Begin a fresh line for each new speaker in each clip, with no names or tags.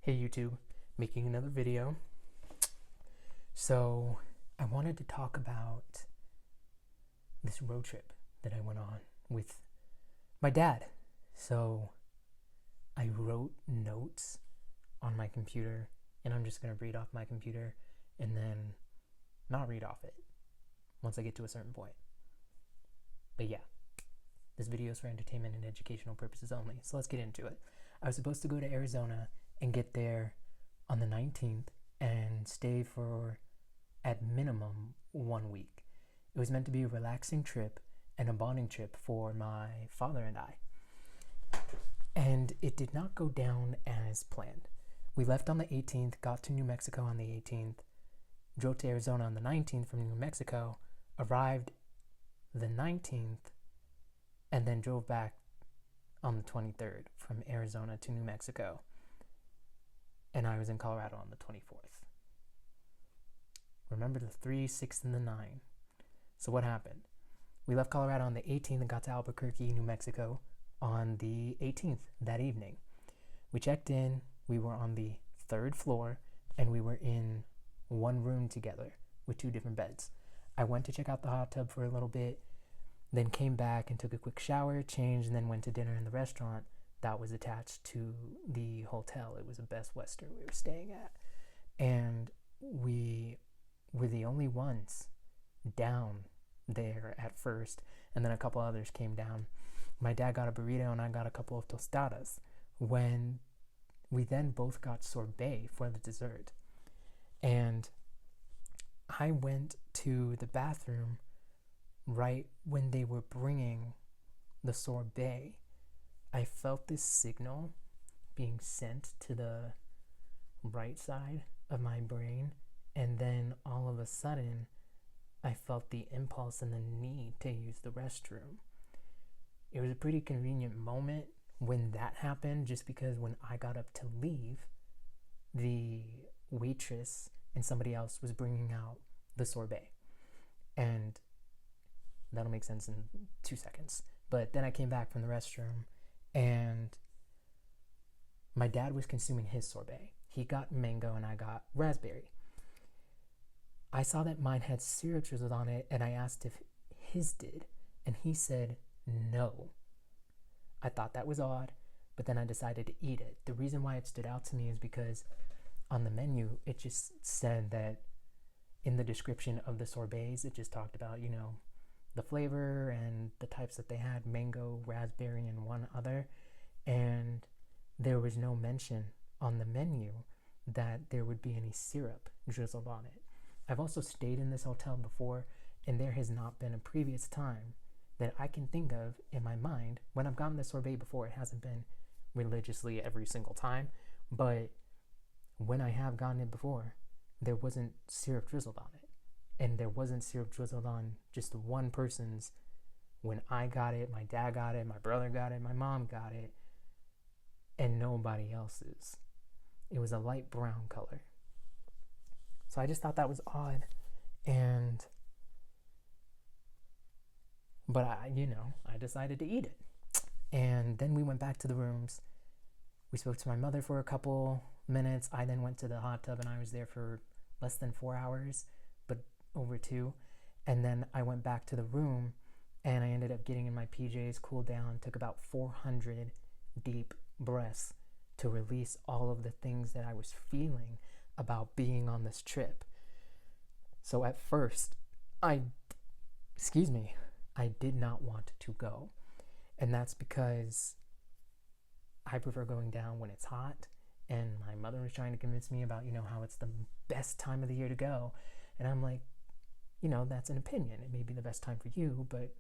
Hey YouTube, making another video. So I wanted to talk about this road trip that I went on with my dad. So I wrote notes on my computer, and I'm just going to read off my computer and then not read off it once I get to a certain point. But yeah, this video is for entertainment and educational purposes only, so let's get into it. I was supposed to go to Arizona and get there on the 19th and stay for, at minimum, 1 week. It was meant to be a relaxing trip and a bonding trip for my father and I. And it did not go down as planned. We left on the 18th, got to New Mexico on the 18th, drove to Arizona on the 19th from New Mexico, arrived the 19th, and then drove back on the 23rd from Arizona to New Mexico. And I was in Colorado on the 24th. Remember the 3, 6, and the 9. So what happened? We left Colorado on the 18th and got to Albuquerque, New Mexico on the 18th that evening. We checked in, we were on the 3rd floor, and we were in one room together with 2 different beds. I went to check out the hot tub for a little bit, then came back and took a quick shower, changed, and then went to dinner in the restaurant that was attached to the hotel. It was a Best Western we were staying at. And we were the only ones down there at first, and then a couple others came down. My dad got a burrito and I got a couple of tostadas. When we then both got sorbet for the dessert. And I went to the bathroom right when they were bringing the sorbet. I felt this signal being sent to the right side of my brain, and then all of a sudden I felt the impulse and the need to use the restroom. It was a pretty convenient moment when that happened, just because when I got up to leave, the waitress and somebody else was bringing out the sorbet. And that'll make sense in 2 seconds. But then I came back from the restroom and my dad was consuming his sorbet. He got mango and I got raspberry. I saw that mine had syrup drizzled on it, and I asked if his did, and he said no. I thought that was odd, but then I decided to eat it. The reason why it stood out to me is because on the menu, it just said that in the description of the sorbets, it just talked about, the flavor and the types that they had, mango, raspberry, and one other. And there was no mention on the menu that there would be any syrup drizzled on it. I've also stayed in this hotel before, and there has not been a previous time that I can think of in my mind when I've gotten the sorbet before. It hasn't been religiously every single time, but when I have gotten it before, there wasn't syrup drizzled on it. And there wasn't syrup drizzled on just one person's. When I got it, my dad got it, my brother got it, my mom got it, and nobody else's. It was a light brown color. So I just thought that was odd. But I decided to eat it. And then we went back to the rooms. We spoke to my mother for a couple minutes. I then went to the hot tub and I was there for less than 4 hours, but over 2. And then I went back to the room and I ended up getting in my PJs, cooled down, took about 400 deep breaths to release all of the things that I was feeling about being on this trip. So at first, I did not want to go. And that's because I prefer going down when it's hot. And my mother was trying to convince me about, how it's the best time of the year to go. And I'm like, that's an opinion. It may be the best time for you, but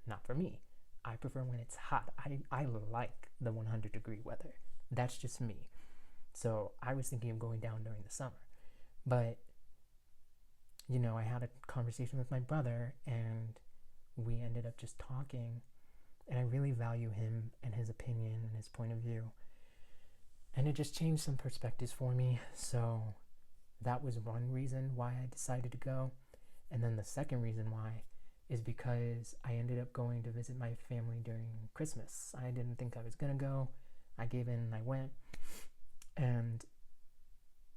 not for me. I prefer when it's hot. I like the 100-degree weather. That's just me. So I was thinking of going down during the summer. But, I had a conversation with my brother and we ended up just talking. And I really value him and his opinion and his point of view. And it just changed some perspectives for me. So that was one reason why I decided to go. And then the second reason why is because I ended up going to visit my family during Christmas. I didn't think I was going to go. I gave in and I went. And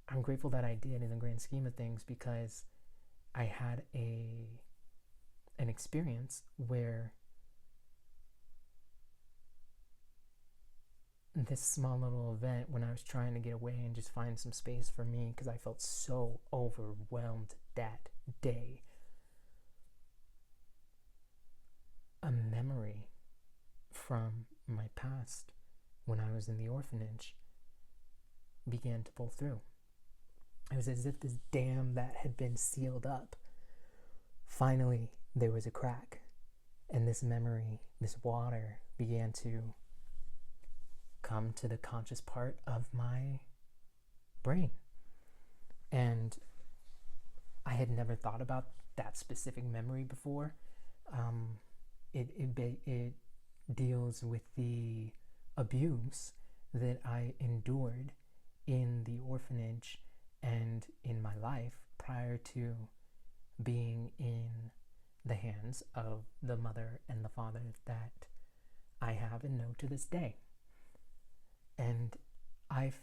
I'm grateful that I did in the grand scheme of things, because I had an experience where this small little event, when I was trying to get away and just find some space for me because I felt so overwhelmed that day, a memory from my past when I was in the orphanage began to pull through. It was as if this dam that had been sealed up, finally there was a crack, and this memory, this water, began to come to the conscious part of my brain. And I had never thought about that specific memory before. It deals with the abuse that I endured in the orphanage and in my life prior to being in the hands of the mother and the father that I have and know to this day. And I've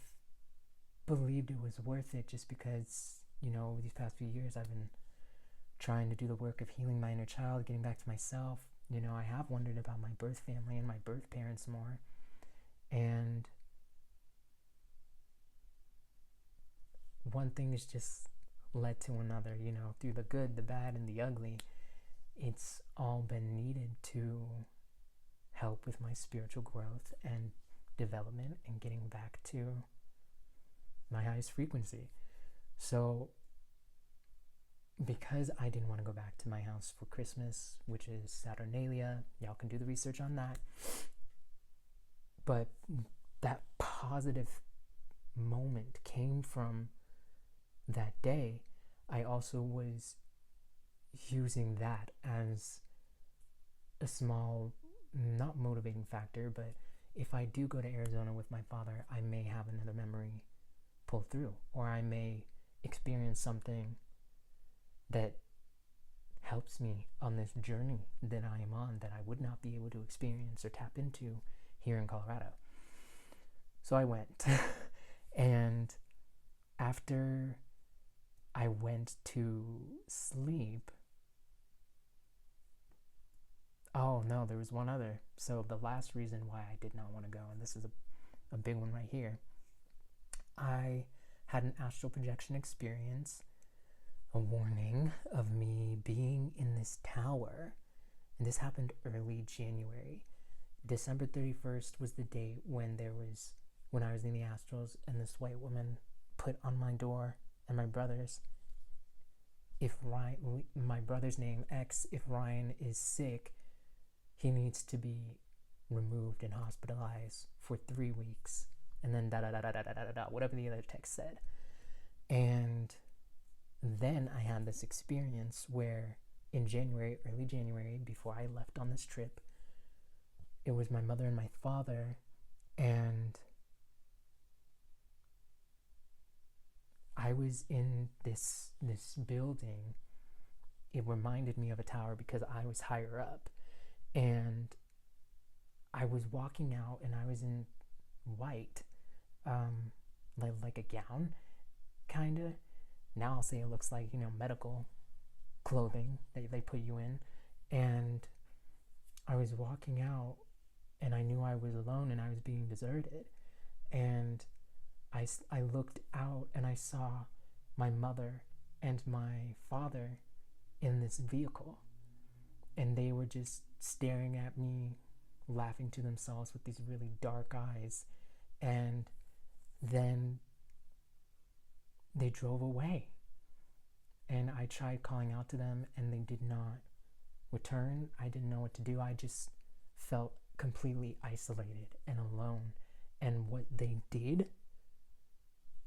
believed it was worth it just because, over these past few years I've been trying to do the work of healing my inner child, getting back to myself. I have wondered about my birth family and my birth parents more. And one thing has just led to another, through the good, the bad, and the ugly. It's all been needed to help with my spiritual growth and development and getting back to my highest frequency. So because I didn't want to go back to my house for Christmas, which is Saturnalia, y'all can do the research on that, but that positive moment came from that day. I also was using that as a small, not motivating factor, but if I do go to Arizona with my father, I may have another memory pull through, or I may experience something that helps me on this journey that I am on that I would not be able to experience or tap into here in Colorado. So I went. And after I went to sleep, oh no, there was one other. So the last reason why I did not want to go, and this is a big one right here, I had an astral projection experience, a warning of me being in this tower. And this happened early January. December 31st was the date when I was in the astrals, and this white woman put on my door and my brother's, if Ryan, my brother's name X, if Ryan is sick, he needs to be removed and hospitalized for 3 weeks, and then whatever the other text said. And then I had this experience where in January, early January, before I left on this trip, it was my mother and my father, and I was in this building. It reminded me of a tower because I was higher up, and I was walking out, and I was in white, like a gown, kind of. Now I'll say it looks like, medical clothing that they put you in. And I was walking out, and I knew I was alone and I was being deserted. And I looked out, and I saw my mother and my father in this vehicle. And they were just staring at me, laughing to themselves with these really dark eyes. And then they drove away. And I tried calling out to them, and they did not return. I didn't know what to do. I just felt completely isolated and alone. And what they did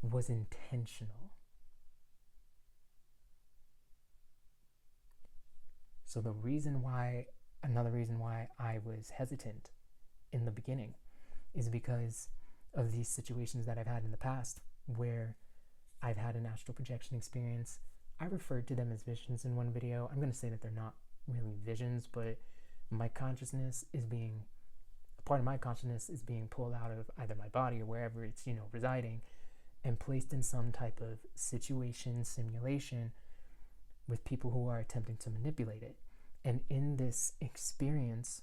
was intentional. So another reason why I was hesitant in the beginning is because of these situations that I've had in the past where I've had an astral projection experience. I referred to them as visions in one video. I'm going to say that they're not really visions, but my consciousness is being, a part of my consciousness is being pulled out of either my body or wherever it's, residing. and placed in some type of situation, simulation, with people who are attempting to manipulate it. And in this experience,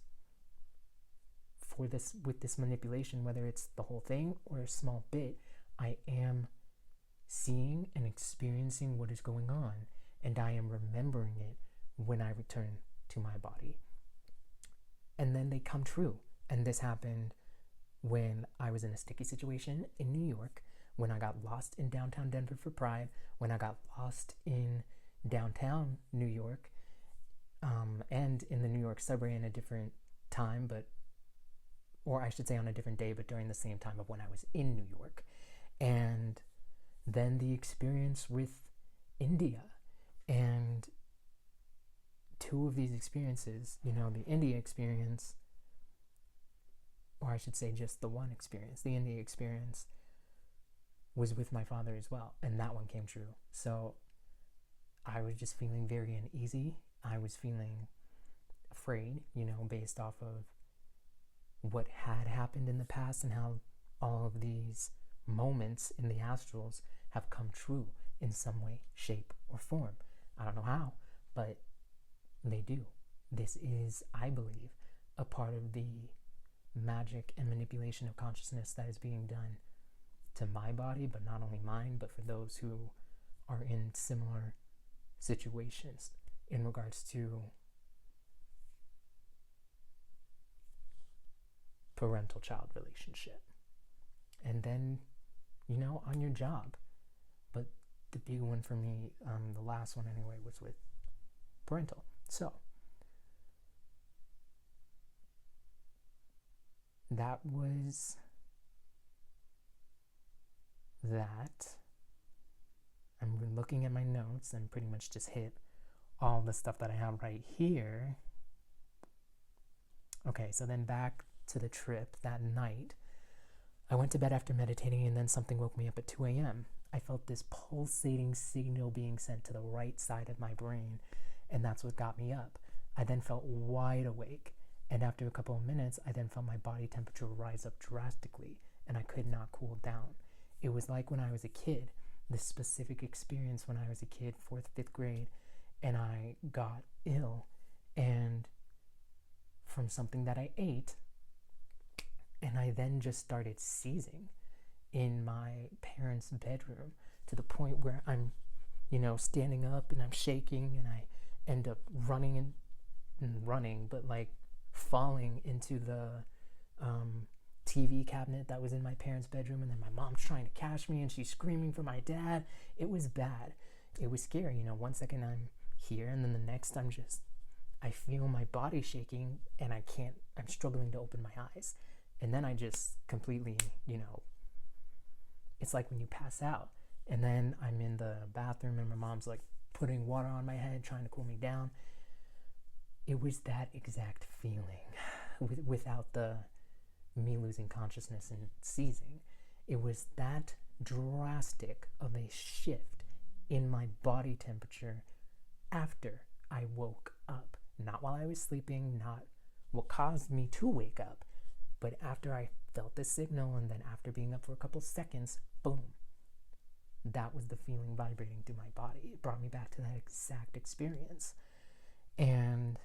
with this manipulation, whether it's the whole thing or a small bit, I am seeing and experiencing what is going on, and I am remembering it when I return to my body. And then they come true. And this happened when I was in a sticky situation in New York, when I got lost in downtown Denver for Pride, when I got lost in downtown New York, and in the New York subway in a different time, or I should say on a different day, but during the same time of when I was in New York. And then the experience with India. And two of these experiences, the India experience, or I should say just the one experience, the India experience, was with my father as well. And that one came true. So I was just feeling very uneasy. I was feeling afraid, based off of what had happened in the past and how all of these moments in the astrals have come true in some way, shape, or form. I don't know how, but they do. This is, I believe, a part of the magic and manipulation of consciousness that is being done to my body, but not only mine, but for those who are in similar situations in regards to parental-child relationship. And then, on your job. But the big one for me, the last one anyway, was with parental. So, that was that. I'm looking at my notes and pretty much just hit all the stuff that I have right here. Okay, so then back to the trip that night. I went to bed after meditating, and then something woke me up at 2 a.m. I felt this pulsating signal being sent to the right side of my brain, and that's what got me up. I then felt wide awake, and after a couple of minutes, I then felt my body temperature rise up drastically, and I could not cool down. It was like when I was a kid, this specific experience when I was a kid, 4th, 5th grade, and I got ill, and from something that I ate, and I then just started seizing in my parents' bedroom to the point where I'm, standing up and I'm shaking, and I end up running, but like falling into the TV cabinet that was in my parents' bedroom, and then my mom's trying to catch me and she's screaming for my dad. It was bad. It was scary. 1 second I'm here, and then the next I feel my body shaking, and I'm struggling to open my eyes. And then I just completely, it's like when you pass out. And then I'm in the bathroom, and my mom's like putting water on my head, trying to cool me down. It was that exact feeling without me losing consciousness and seizing. It was that drastic of a shift in my body temperature after I woke up. Not while I was sleeping, not what caused me to wake up, but after I felt the signal, and then after being up for a couple seconds, boom. That was the feeling vibrating through my body. It brought me back to that exact experience. And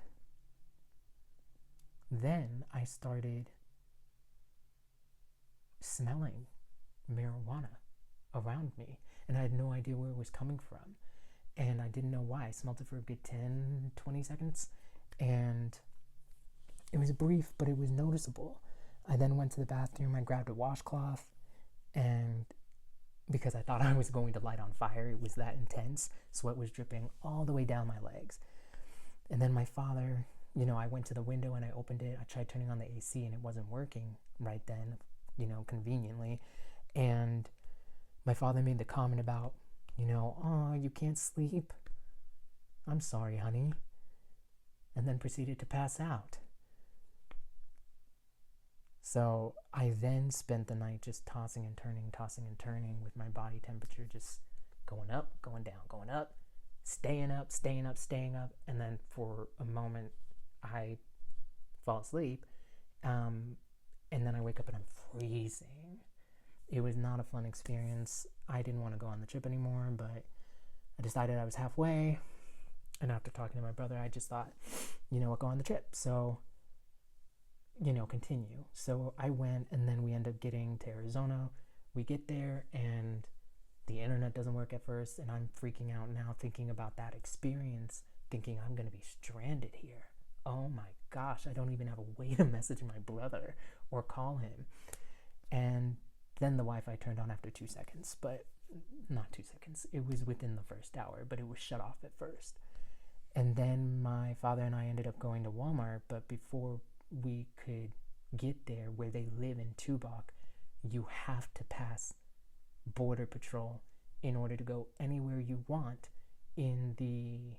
then I started smelling marijuana around me, and I had no idea where it was coming from. And I didn't know why. I smelled it for a good 10, 20 seconds, and it was brief, but it was noticeable. I then went to the bathroom, I grabbed a washcloth, and because I thought I was going to light on fire, it was that intense. Sweat was dripping all the way down my legs. And then my father, I went to the window and I opened it. I tried turning on the AC and it wasn't working right then, conveniently. And my father made the comment about, oh, you can't sleep? I'm sorry, honey. And then proceeded to pass out. So I then spent the night just tossing and turning with my body temperature just going up, going down, going up, staying up. And then for a moment, I fall asleep. And then I wake up and I'm freezing. It was not a fun experience. I didn't want to go on the trip anymore, but I decided I was halfway. And after talking to my brother, I just thought, you know what, go on the trip. So, continue. So I went, and then we end up getting to Arizona. We get there, and the internet doesn't work at first, and I'm freaking out now thinking about that experience, thinking I'm going to be stranded here. Oh my gosh, I don't even have a way to message my brother or call him. And then the Wi-Fi turned on after 2 seconds, but not 2 seconds. It was within the first hour, but it was shut off at first. And then my father and I ended up going to Walmart, but before we could get there, where they live in Tubac, you have to pass Border Patrol in order to go anywhere you want in the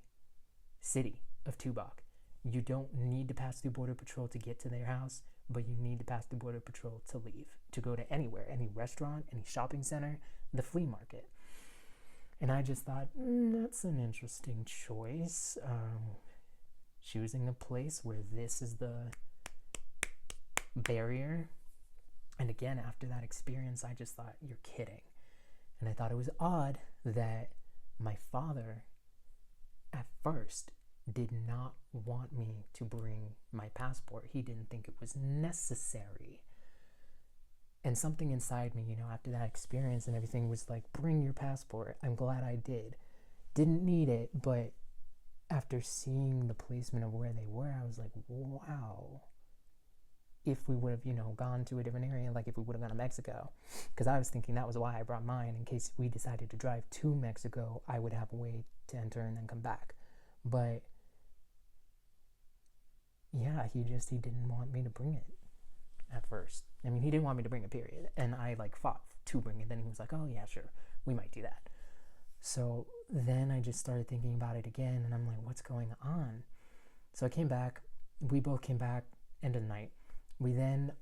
city of Tubac. You don't need to pass through Border Patrol to get to their house, but you need to pass through Border Patrol to leave, to go to anywhere, any restaurant, any shopping center, the flea market. And I just thought, that's an interesting choice. Choosing a place where this is the barrier. And again, after that experience, I just thought, you're kidding. And I thought it was odd that my father, at first, did not want me to bring my passport. He didn't think it was necessary. And something inside me, after that experience and everything was like, bring your passport. I'm glad I did. Didn't need it, but after seeing the placement of where they were, I was like, wow. If we would have, gone to a different area, like if we would have gone to Mexico, because I was thinking that was why I brought mine, in case we decided to drive to Mexico, I would have a way to enter and then come back. But yeah, he didn't want me to bring it at first. I mean, he didn't want me to bring it, period. And I fought to bring it. Then he was like, oh yeah, sure, we might do that. So then I just started thinking about it again, and I'm like, what's going on? So I came back. We both came back end of the night. We then,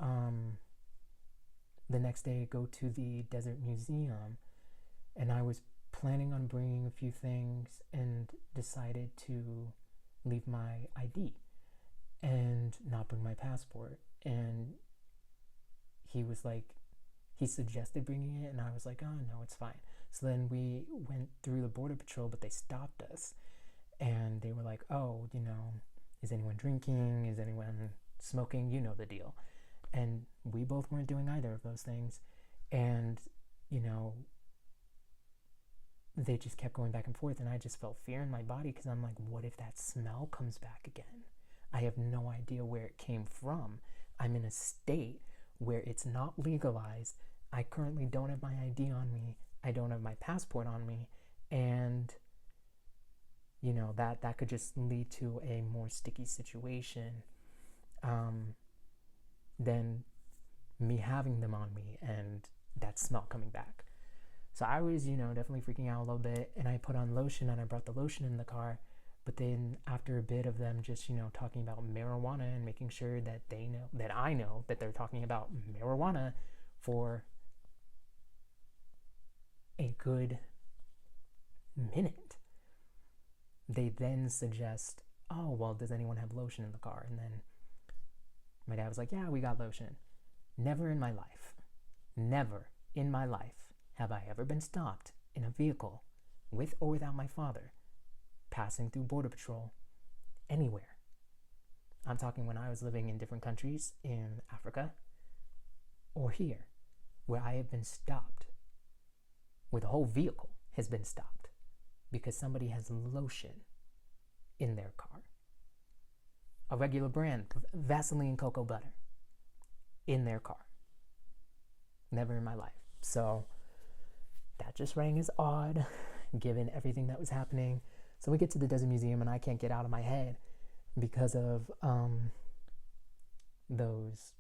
the next day, go to the Desert Museum, and I was planning on bringing a few things and decided to leave my ID and not bring my passport. And he was like, he suggested bringing it, and I was like, oh no, it's fine. So then we went through the Border Patrol, but they stopped us, and they were like, oh, is anyone drinking? Is anyone smoking? You know the deal. And we both weren't doing either of those things. And, they just kept going back and forth, and I just felt fear in my body, because I'm like, what if that smell comes back again? I have no idea where it came from. I'm in a state where it's not legalized. I currently don't have my ID on me. I don't have my passport on me. And, that could just lead to a more sticky situation than me having them on me and that smell coming back. So I was, definitely freaking out a little bit, and I put on lotion, and I brought the lotion in the car. But then after a bit of them just, talking about marijuana and making sure that they know, that I know that they're talking about marijuana for a good minute, they then suggest, oh, well, does anyone have lotion in the car? And then my dad was like, yeah, we got lotion. Never in my life have I ever been stopped in a vehicle, with or without my father, passing through Border Patrol anywhere. I'm talking when I was living in different countries in Africa or here, where I have been stopped, where the whole vehicle has been stopped because somebody has lotion in their car. A regular brand, Vaseline cocoa butter, in their car. Never in my life. So that just rang as odd, given everything that was happening. So we get to the Desert Museum, and I can't get out of my head because of those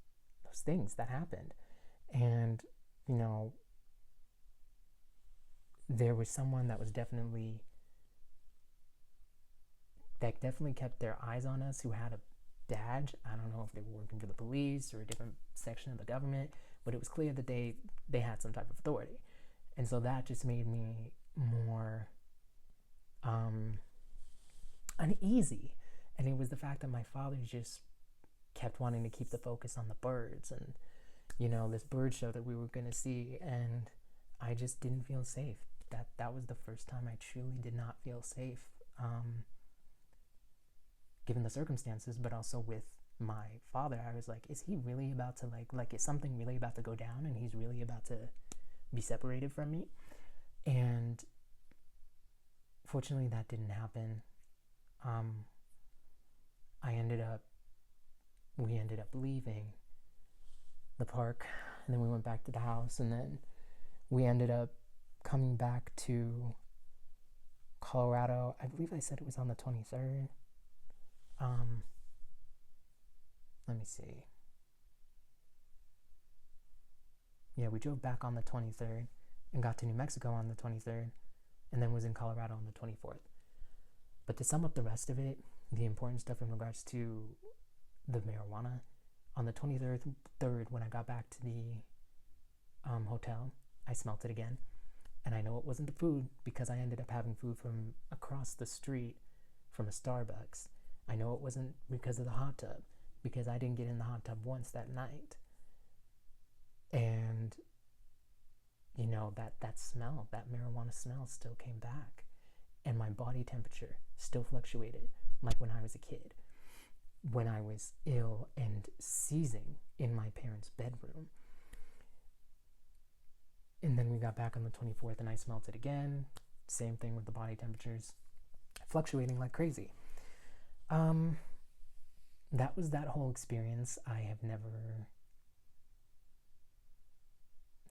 things that happened. And, there was someone that definitely kept their eyes on us, who had a badge. I don't know if they were working for the police or a different section of the government, but it was clear that they had some type of authority. And so that just made me more uneasy. And it was the fact that my father just kept wanting to keep the focus on the birds, and this bird show that we were going to see, and I just didn't feel safe. That was the first time I truly did not feel safe, given the circumstances, but also with my father. I was like, is he really about to is something really about to go down, and he's really about to be separated from me? And fortunately that didn't happen. We ended up leaving the park, and then we went back to the house, and then we ended up coming back to Colorado. I believe I said it was on the 23rd. Let me see. Yeah, we drove back on the 23rd and got to New Mexico on the 23rd, and then was in Colorado on the 24th. But to sum up the rest of it, the important stuff in regards to the marijuana, on the 23rd, when I got back to the hotel, I smelt it again. And I know it wasn't the food because I ended up having food from across the street from a Starbucks. I know it wasn't because of the hot tub, because I didn't get in the hot tub once that night. And, that smell, that marijuana smell still came back. And my body temperature still fluctuated like when I was a kid, when I was ill and seizing in my parents' bedroom. And then we got back on the 24th and I smelt it again. Same thing with the body temperatures fluctuating like crazy. That was that whole experience. I have never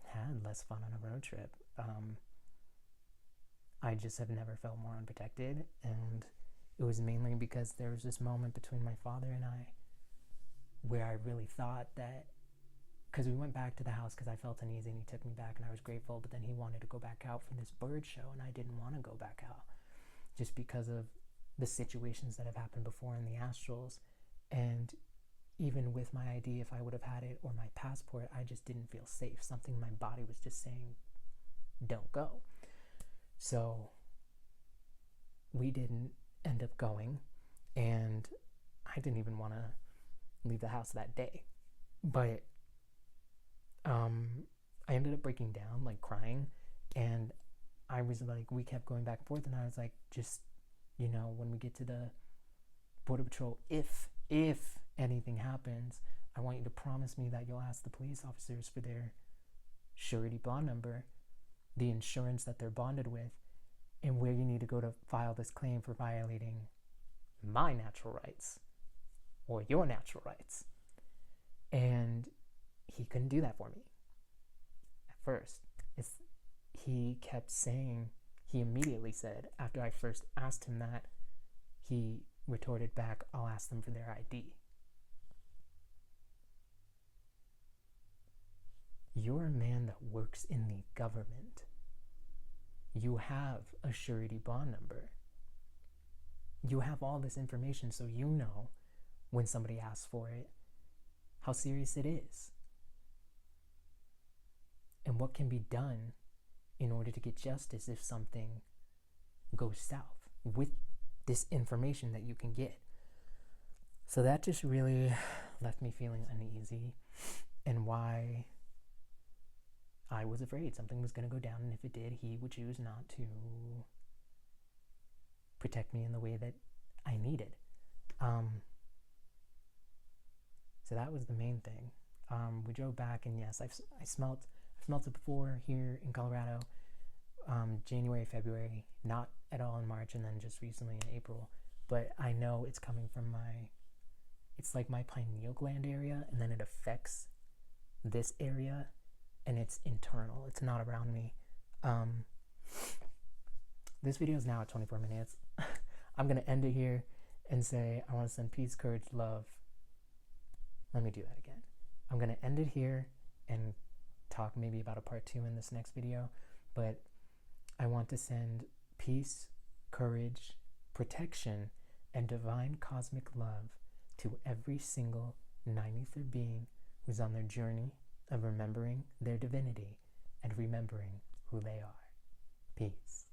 had less fun on a road trip. I just have never felt more unprotected, and it was mainly because there was this moment between my father and I where I really thought that, because we went back to the house because I felt uneasy and he took me back and I was grateful, but then he wanted to go back out for this bird show and I didn't want to go back out just because of the situations that have happened before in the astrals. And even with my ID, if I would have had it, or my passport, I just didn't feel safe. Something in my body was just saying, don't go. So we didn't end up going, and I didn't even want to leave the house that day. But I ended up breaking down, like crying, and I was like, we kept going back and forth, and I was like, just, when we get to the Border Patrol, if anything happens, I want you to promise me that you'll ask the police officers for their surety bond number, the insurance that they're bonded with, and where you need to go to file this claim for violating my natural rights or your natural rights. And he couldn't do that for me at first. He kept saying, he immediately said, after I first asked him that, he retorted back, I'll ask them for their ID. You're a man that works in the government. You have a surety bond number. You have all this information, so you know when somebody asks for it, how serious it is, and what can be done in order to get justice if something goes south with this information that you can get. So that just really left me feeling uneasy, and why I was afraid something was going to go down, and if it did, he would choose not to protect me in the way that I needed. So that was the main thing. We drove back, and yes, I smelt it before here in Colorado, January, February, not at all in March, and then just recently in April. But I know it's coming from it's like my pineal gland area, and then it affects this area, and it's internal. It's not around me. This video is now at 24 minutes. I'm going to end it here and say I want to send peace, courage, love. Let me do that again. I'm going to end it here and talk maybe about a part 2 in this next video. But I want to send peace, courage, protection, and divine cosmic love to every single 93rd being who's on their journey of remembering their divinity and remembering who they are. Peace.